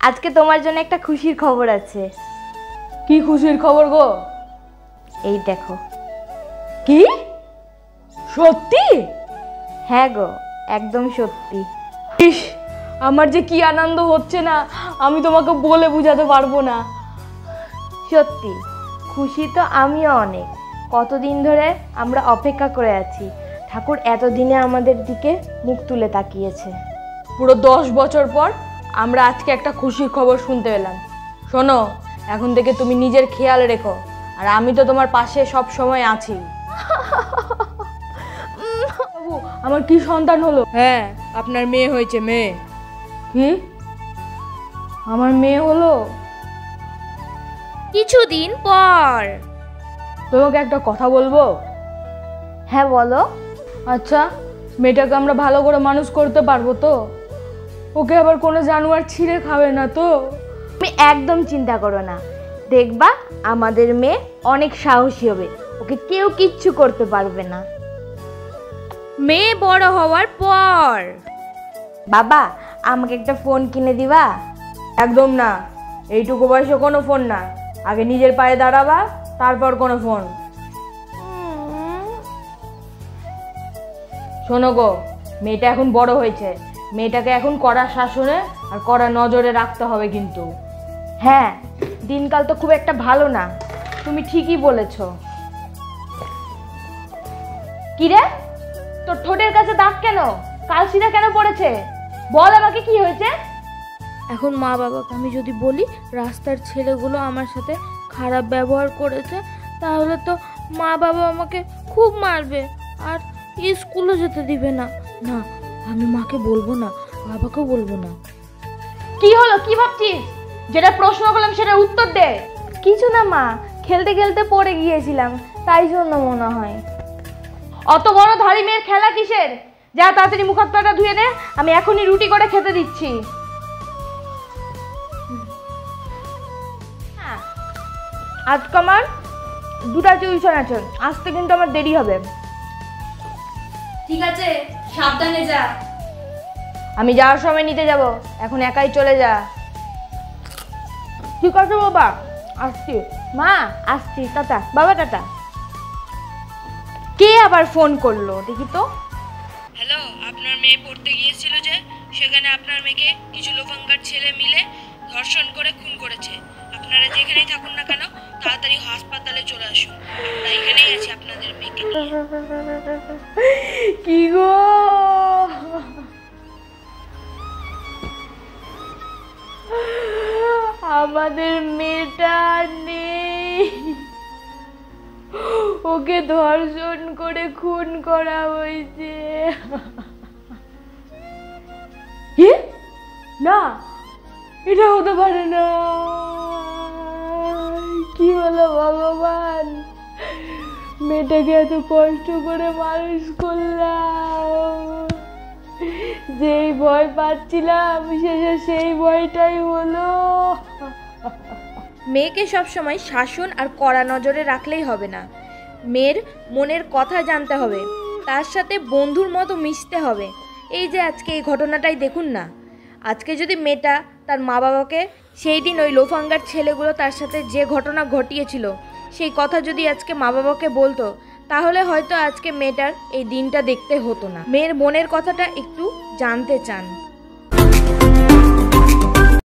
আজকে তোমার জন্য একটা খুশির খবর আছে। কি খুশির খবর গো? এই দেখো। কি সত্যি? হ্যাঁ গো, একদম সত্যি। ইস, আমার যে কি আনন্দ হচ্ছে না, আমি তোমাকে বলে বোঝাতে পারবো না। সত্যি খুশি তো আমিও অনেক। কতদিন ধরে আমরা অপেক্ষা করে আছি, ঠাকুর এতদিনে আমাদের দিকে মুখ তুলে তাকিয়েছে। পুরো 10 বছর পর আমরা আজকে একটা খুশির খবর শুনতে পেলাম। শোনো, এখন থেকে তুমি নিজের খেয়াল রেখো, আর আমি তো তোমার পাশে সব সময় আছি। বাবু, আমার কি সন্তান হলো? হ্যাঁ, আপনার মেয়ে হয়েছে। মেয়ে? কি? আমার মেয়ে হলো? কিছুদিন পর। তোমাকে একটা কথা বলবো? হ্যাঁ বলো। আচ্ছা, মেয়েটাকে আমরা ভালো করে মানুষ করতে পারবো তো? ওকে আবার কোনো জানোয়ার ছিঁড়ে খাবে না তো? তুমি একদম চিন্তা করো না, দেখবা আমাদের মেয়ে অনেক সাহসী হবে, ওকে কেউ কিচ্ছু করতে পারবে না। মেয়ে বড় হওয়ার পর। বাবা, আমাকে একটা ফোন কিনে দিবা? একদম না, এইটুকু বয়সে কোনো ফোন না। আগে নিজের পায়ে দাঁড়াবা, তারপর কোনো ফোন। শোনো গো, মেয়েটা এখন বড় হয়েছে, মেয়েটাকে এখন কড়া শাসনে আর কড়া নজরে রাখতে হবে কিন্তু। হ্যাঁ, দিনকাল তো খুব একটা ভালো না, তুমি ঠিকই বলেছ। কিরে, তোর ঠোঁটের কাছে দাগ কেন? কালসিটা কেন পড়েছে? বল আমাকে, কি হয়েছে? এখন মা বাবাকে আমি যদি বলি রাস্তার ছেলেগুলো আমার সাথে খারাপ ব্যবহার করেছে, তাহলে তো মা বাবা আমাকে খুব মারবে আর স্কুলে যেতে দিবে না। না, আমি মাকে বলবো না, বাবাকেও বলবো না। কি হলো, কি ভাবছিস? যেটা প্রশ্ন করলাম সেটার উত্তর দে। কিছু না মা, খেলতে খেলতে পড়ে গিয়েছিলাম, তাই জন্য মনে হয়। অত বড় ধাড়ি মেয়ের খেলা কিসের? যা তাড়াতাড়ি মুখ হাত পাটা ধুয়ে নে, আমি এখনই রুটি করে খেতে দিচ্ছি। আজকে আমার 2টা টিউশন আছে, আসতে কিন্তু আমার দেরি হবে। ঠিক আছে, সাবধানে যা। আমি যাওয়ার সময় নিতে যাব, এখন একাই চলে যা। ঠিক আছে বাবা, আসছি। মা, আসছি, টাটা। বাবা টাটা। কে আবার ফোন করলো দেখি তো। হ্যালো, আপনার মেয়ে পড়তে গিয়েছিল যে, সেখানে আপনার মেয়েকে কিছু লোফাঙ্গার ছেলে মিলে ধর্ষণ করে খুন করেছে। আপনারা যেখানেই থাকুন না কেন, তাড়াতাড়ি হাসপাতালে চলে আসুন। আমরা এখানেই আছি আপনাদের মেয়েকে নিয়ে। কি গো, আমাদের মেয়েটা নেই, ওকে ধর্ষণ করে খুন করা হয়েছে। না, এটা হতে পারে না। কি হলো ভগবান, মেয়েটাকে এত কষ্ট করে মানুষ করলাম, যেই ভয় পাচ্ছিলাম শেষে সেই ভয়টাই হলো। মেয়েকে সবসময় শাসন আর কড়া নজরে রাখলেই হবে না, মেয়ের মনের কথা জানতে হবে, তার সাথে বন্ধুর মতো মিশতে হবে। এই যে আজকে এই ঘটনাটাই দেখুন না, আজকে যদি মেয়েটা তার মা বাবাকে সেই দিন ওই লোফাঙ্গার ছেলেগুলো তার সাথে যে ঘটনা ঘটিয়েছিল সেই কথা যদি আজকে মা বাবাকে বলতো, তাহলে হয়তো আজকে মেয়েটার এই দিনটা দেখতে হতো না। মেয়ের মনের কথাটা একটু জানতে চান।